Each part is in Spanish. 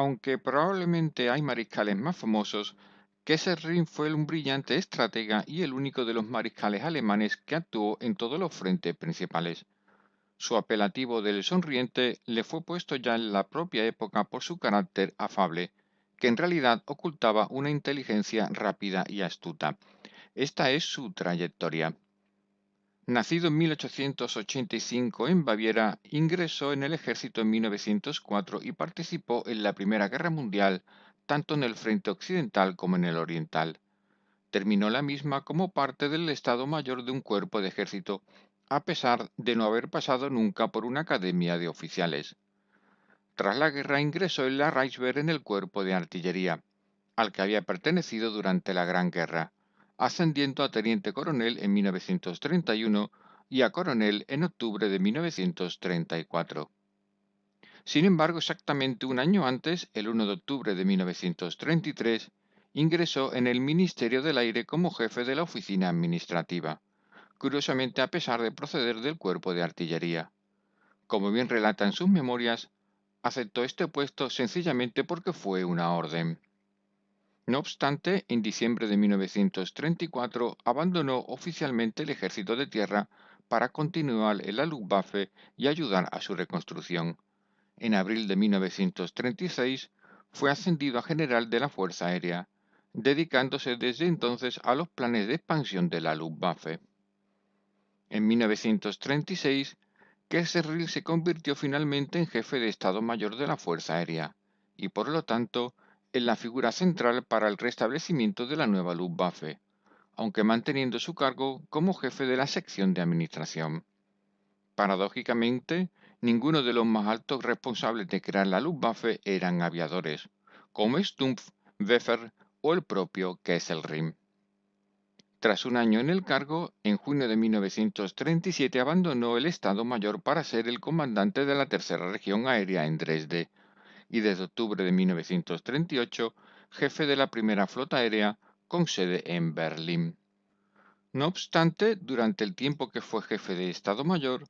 Aunque probablemente hay mariscales más famosos, Kesselring fue un brillante estratega y el único de los mariscales alemanes que actuó en todos los frentes principales. Su apelativo del sonriente le fue puesto ya en la propia época por su carácter afable, que en realidad ocultaba una inteligencia rápida y astuta. Esta es su trayectoria. Nacido en 1885 en Baviera, ingresó en el ejército en 1904 y participó en la Primera Guerra Mundial, tanto en el frente occidental como en el oriental. Terminó la misma como parte del Estado Mayor de un cuerpo de ejército, a pesar de no haber pasado nunca por una academia de oficiales. Tras la guerra ingresó en la Reichswehr en el cuerpo de artillería, al que había pertenecido durante la Gran Guerra, ascendiendo a teniente coronel en 1931 y a coronel en octubre de 1934. Sin embargo, exactamente un año antes, el 1 de octubre de 1933, ingresó en el Ministerio del Aire como jefe de la oficina administrativa, curiosamente a pesar de proceder del cuerpo de artillería. Como bien relata en sus memorias, aceptó este puesto sencillamente porque fue una orden. No obstante, en diciembre de 1934 abandonó oficialmente el ejército de tierra para continuar en la Luftwaffe y ayudar a su reconstrucción. En abril de 1936 fue ascendido a general de la Fuerza Aérea, dedicándose desde entonces a los planes de expansión de la Luftwaffe. En 1936, Kesselring se convirtió finalmente en jefe de Estado Mayor de la Fuerza Aérea y, por lo tanto, en la figura central para el restablecimiento de la nueva Luftwaffe, aunque manteniendo su cargo como jefe de la sección de administración. Paradójicamente, ninguno de los más altos responsables de crear la Luftwaffe eran aviadores, como Stumpf, Pfeffer o el propio Kesselring. Tras un año en el cargo, en junio de 1937 abandonó el Estado Mayor para ser el comandante de la Tercera Región Aérea en Dresde y desde octubre de 1938 jefe de la Primera Flota Aérea con sede en Berlín. No obstante, durante el tiempo que fue jefe de Estado Mayor,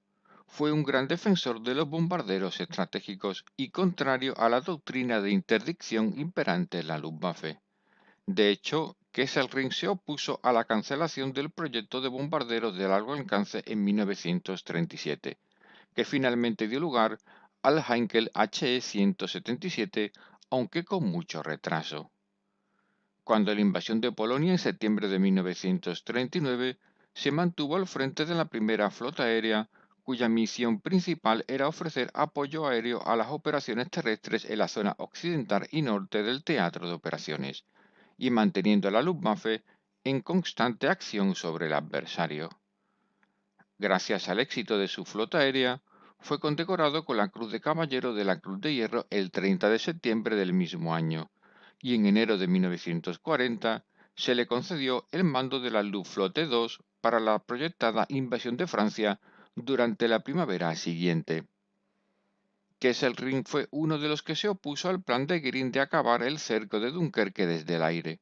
fue un gran defensor de los bombarderos estratégicos y contrario a la doctrina de interdicción imperante en la Luftwaffe. De hecho, Kesselring se opuso a la cancelación del proyecto de bombarderos de largo alcance en 1937, que finalmente dio lugar al Heinkel HE-177, aunque con mucho retraso. Cuando la invasión de Polonia en septiembre de 1939 se mantuvo al frente de la primera flota aérea, cuya misión principal era ofrecer apoyo aéreo a las operaciones terrestres en la zona occidental y norte del teatro de operaciones, y manteniendo a la Luftwaffe en constante acción sobre el adversario. Gracias al éxito de su flota aérea, fue condecorado con la Cruz de Caballero de la Cruz de Hierro el 30 de septiembre del mismo año, y en enero de 1940 se le concedió el mando de la Luftflotte 2 para la proyectada invasión de Francia durante la primavera siguiente. Kesselring fue uno de los que se opuso al plan de Göring de acabar el cerco de Dunkerque desde el aire,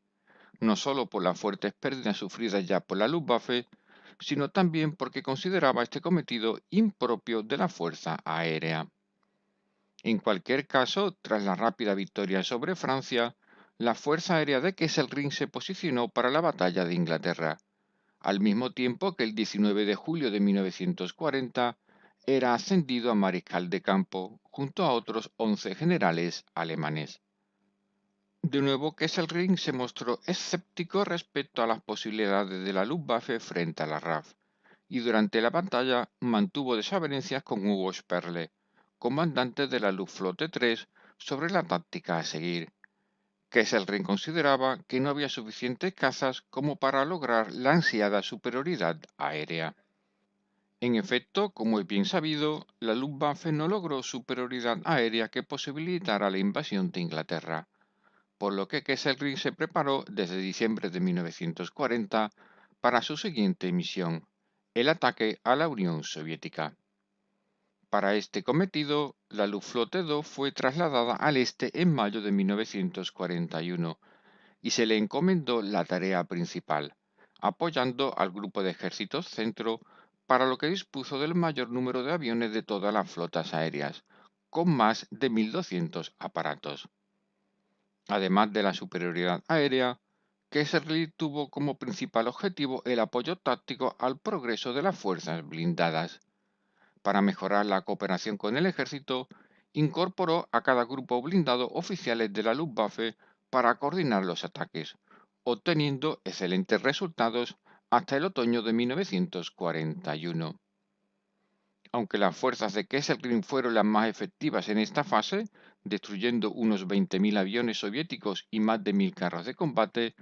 no solo por las fuertes pérdidas sufridas ya por la Luftwaffe, sino también porque consideraba este cometido impropio de la Fuerza Aérea. En cualquier caso, tras la rápida victoria sobre Francia, la Fuerza Aérea de Kesselring se posicionó para la Batalla de Inglaterra, al mismo tiempo que el 19 de julio de 1940 era ascendido a mariscal de campo junto a otros 11 generales alemanes. De nuevo, Kesselring se mostró escéptico respecto a las posibilidades de la Luftwaffe frente a la RAF, y durante la batalla mantuvo desavenencias con Hugo Sperle, comandante de la Luftflotte 3, sobre la táctica a seguir. Kesselring consideraba que no había suficientes cazas como para lograr la ansiada superioridad aérea. En efecto, como es bien sabido, la Luftwaffe no logró superioridad aérea que posibilitara la invasión de Inglaterra, por lo que Kesselring se preparó desde diciembre de 1940 para su siguiente misión, el ataque a la Unión Soviética. Para este cometido, la Luftflotte 2 fue trasladada al este en mayo de 1941 y se le encomendó la tarea principal, apoyando al Grupo de Ejércitos Centro, para lo que dispuso del mayor número de aviones de todas las flotas aéreas, con más de 1.200 aparatos. Además de la superioridad aérea, Kesselring tuvo como principal objetivo el apoyo táctico al progreso de las fuerzas blindadas. Para mejorar la cooperación con el ejército, incorporó a cada grupo blindado oficiales de la Luftwaffe para coordinar los ataques, obteniendo excelentes resultados hasta el otoño de 1941. Aunque las fuerzas de Kesselring fueron las más efectivas en esta fase, destruyendo unos 20.000 aviones soviéticos y más de 1.000 carros de combate,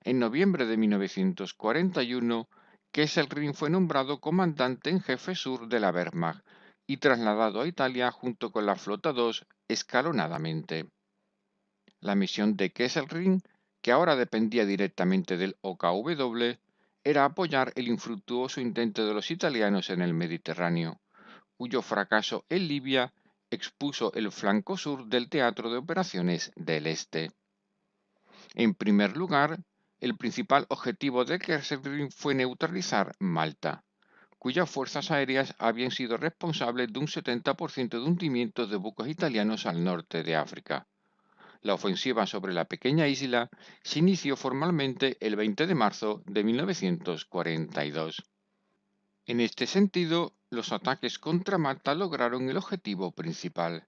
en noviembre de 1941, Kesselring fue nombrado comandante en jefe sur de la Wehrmacht y trasladado a Italia junto con la Flota 2 escalonadamente. La misión de Kesselring, que ahora dependía directamente del OKW, era apoyar el infructuoso intento de los italianos en el Mediterráneo, cuyo fracaso en Libia expuso el flanco sur del teatro de operaciones del Este. En primer lugar, el principal objetivo de Kesselring fue neutralizar Malta, cuyas fuerzas aéreas habían sido responsables de un 70% de hundimientos de buques italianos al norte de África. La ofensiva sobre la pequeña isla se inició formalmente el 20 de marzo de 1942. En este sentido, los ataques contra Malta lograron el objetivo principal,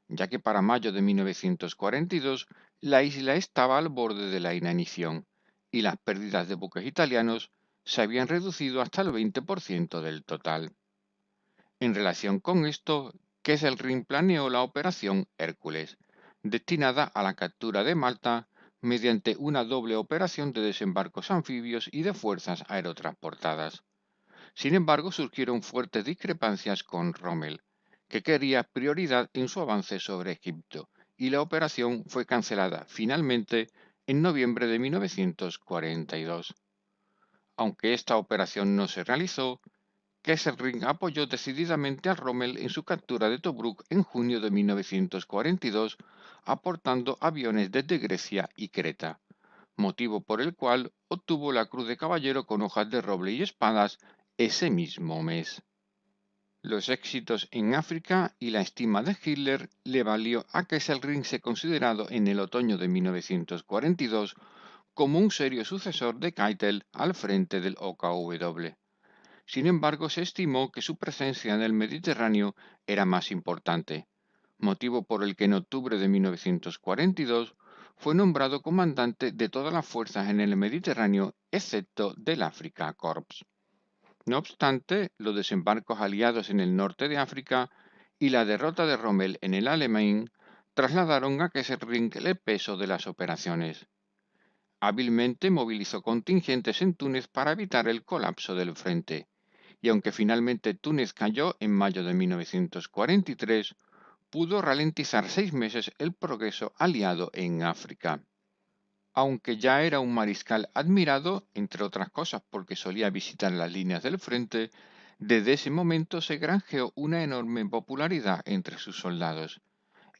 ya que para mayo de 1942 la isla estaba al borde de la inanición y las pérdidas de buques italianos se habían reducido hasta el 20% del total. En relación con esto, Kesselring planeó la Operación Hércules, destinada a la captura de Malta mediante una doble operación de desembarcos anfibios y de fuerzas aerotransportadas. Sin embargo, surgieron fuertes discrepancias con Rommel, que quería prioridad en su avance sobre Egipto, y la operación fue cancelada finalmente en noviembre de 1942. Aunque esta operación no se realizó, Kesselring apoyó decididamente a Rommel en su captura de Tobruk en junio de 1942, aportando aviones desde Grecia y Creta, motivo por el cual obtuvo la Cruz de Caballero con hojas de roble y espadas ese mismo mes. Los éxitos en África y la estima de Hitler le valió a Kesselring ser considerado en el otoño de 1942 como un serio sucesor de Keitel al frente del OKW. Sin embargo, se estimó que su presencia en el Mediterráneo era más importante, motivo por el que en octubre de 1942 fue nombrado comandante de todas las fuerzas en el Mediterráneo excepto del Afrika Korps. No obstante, los desembarcos aliados en el norte de África y la derrota de Rommel en el Alamein trasladaron a Kesselring el peso de las operaciones. Hábilmente movilizó contingentes en Túnez para evitar el colapso del frente, y aunque finalmente Túnez cayó en mayo de 1943, pudo ralentizar 6 meses el progreso aliado en África. Aunque ya era un mariscal admirado, entre otras cosas porque solía visitar las líneas del frente, desde ese momento se granjeó una enorme popularidad entre sus soldados,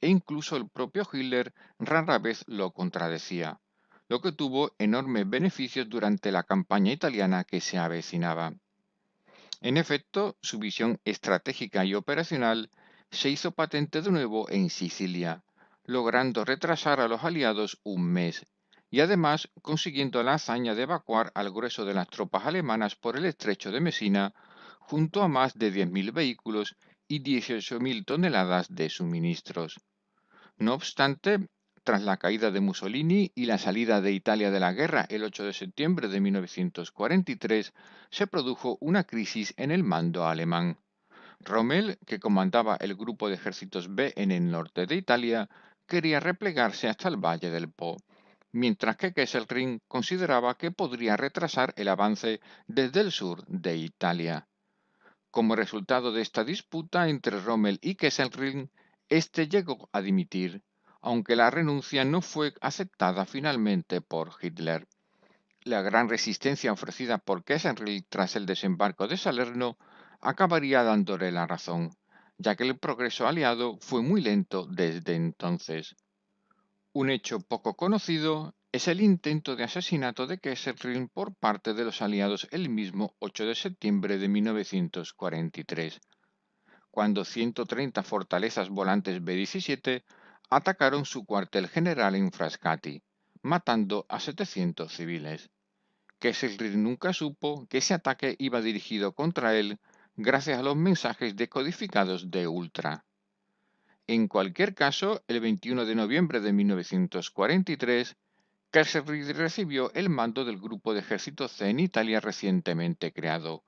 e incluso el propio Hitler rara vez lo contradecía, lo que tuvo enormes beneficios durante la campaña italiana que se avecinaba. En efecto, su visión estratégica y operacional se hizo patente de nuevo en Sicilia, logrando retrasar a los aliados un mes y además consiguiendo la hazaña de evacuar al grueso de las tropas alemanas por el estrecho de Messina, junto a más de 10.000 vehículos y 18.000 toneladas de suministros. No obstante, tras la caída de Mussolini y la salida de Italia de la guerra el 8 de septiembre de 1943, se produjo una crisis en el mando alemán. Rommel, que comandaba el grupo de ejércitos B en el norte de Italia, quería replegarse hasta el Valle del Po, mientras que Kesselring consideraba que podría retrasar el avance desde el sur de Italia. Como resultado de esta disputa entre Rommel y Kesselring, este llegó a dimitir, aunque la renuncia no fue aceptada finalmente por Hitler. La gran resistencia ofrecida por Kesselring tras el desembarco de Salerno acabaría dándole la razón, ya que el progreso aliado fue muy lento desde entonces. Un hecho poco conocido es el intento de asesinato de Kesselring por parte de los aliados el mismo 8 de septiembre de 1943, cuando 130 fortalezas volantes B-17 atacaron su cuartel general en Frascati, matando a 700 civiles. Kesselring nunca supo que ese ataque iba dirigido contra él gracias a los mensajes decodificados de Ultra. En cualquier caso, el 21 de noviembre de 1943, Kesselring recibió el mando del grupo de ejército C en Italia recientemente creado,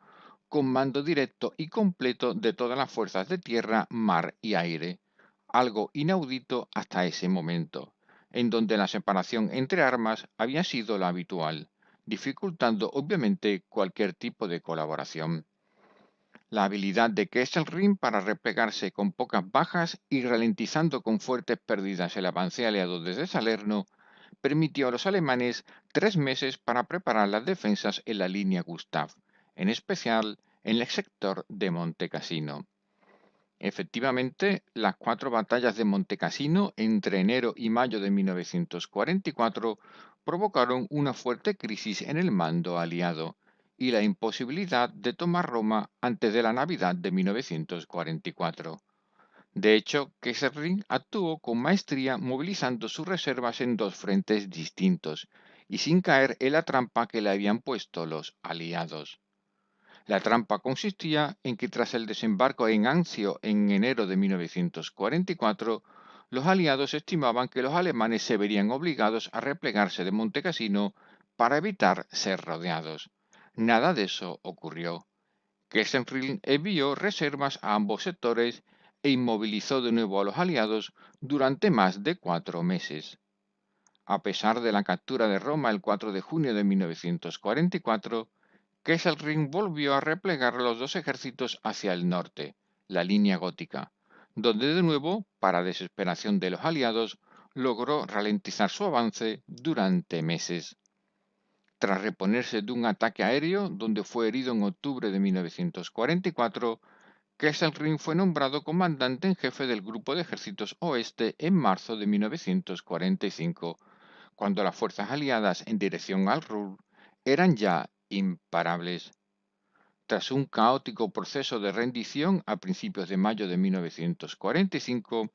con mando directo y completo de todas las fuerzas de tierra, mar y aire, algo inaudito hasta ese momento, en donde la separación entre armas había sido la habitual, dificultando obviamente cualquier tipo de colaboración. La habilidad de Kesselring para replegarse con pocas bajas y ralentizando con fuertes pérdidas el avance aliado desde Salerno permitió a los alemanes 3 meses para preparar las defensas en la línea Gustav, en especial en el sector de Montecassino. Efectivamente, las 4 batallas de Montecassino entre enero y mayo de 1944 provocaron una fuerte crisis en el mando aliado y la imposibilidad de tomar Roma antes de la Navidad de 1944. De hecho, Kesselring actuó con maestría movilizando sus reservas en 2 frentes distintos y sin caer en la trampa que le habían puesto los aliados. La trampa consistía en que tras el desembarco en Anzio en enero de 1944, los aliados estimaban que los alemanes se verían obligados a replegarse de Montecassino para evitar ser rodeados. Nada de eso ocurrió. Kesselring envió reservas a ambos sectores e inmovilizó de nuevo a los aliados durante más de 4 meses. A pesar de la captura de Roma el 4 de junio de 1944, Kesselring volvió a replegar los dos ejércitos hacia el norte, la línea gótica, donde de nuevo, para desesperación de los aliados, logró ralentizar su avance durante meses. Tras reponerse de un ataque aéreo donde fue herido en octubre de 1944, Kesselring fue nombrado comandante en jefe del Grupo de Ejércitos Oeste en marzo de 1945, cuando las fuerzas aliadas en dirección al Ruhr eran ya imparables. Tras un caótico proceso de rendición a principios de mayo de 1945,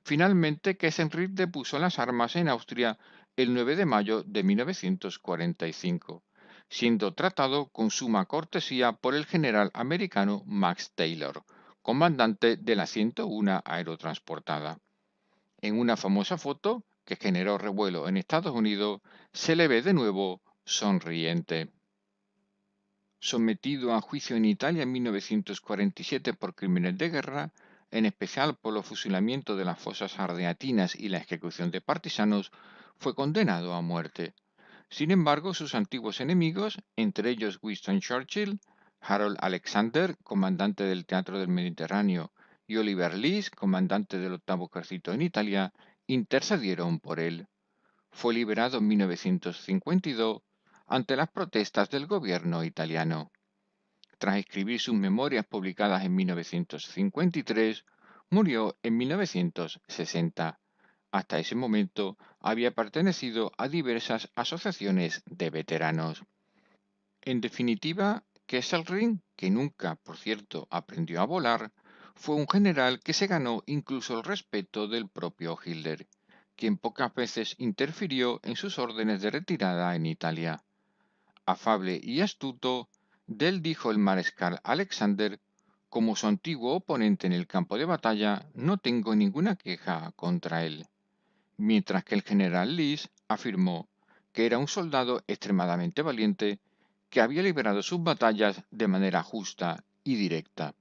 finalmente Kesselring depuso las armas en Austria el 9 de mayo de 1945, siendo tratado con suma cortesía por el general americano Max Taylor, comandante de la 101 aerotransportada. En una famosa foto, que generó revuelo en Estados Unidos, se le ve de nuevo sonriente. Sometido a juicio en Italia en 1947 por crímenes de guerra, en especial por los fusilamientos de las fosas ardeatinas y la ejecución de partisanos, fue condenado a muerte. Sin embargo, sus antiguos enemigos, entre ellos Winston Churchill, Harold Alexander, comandante del Teatro del Mediterráneo, y Oliver Lees, comandante del Octavo Ejército en Italia, intercedieron por él. Fue liberado en 1952 ante las protestas del gobierno italiano. Tras escribir sus memorias publicadas en 1953, murió en 1960. Hasta ese momento había pertenecido a diversas asociaciones de veteranos. En definitiva, Kesselring, que nunca, por cierto, aprendió a volar, fue un general que se ganó incluso el respeto del propio Hitler, quien pocas veces interfirió en sus órdenes de retirada en Italia. Afable y astuto, de él dijo el mariscal Alexander: como su antiguo oponente en el campo de batalla, no tengo ninguna queja contra él. Mientras que el general Lees afirmó que era un soldado extremadamente valiente que había librado sus batallas de manera justa y directa.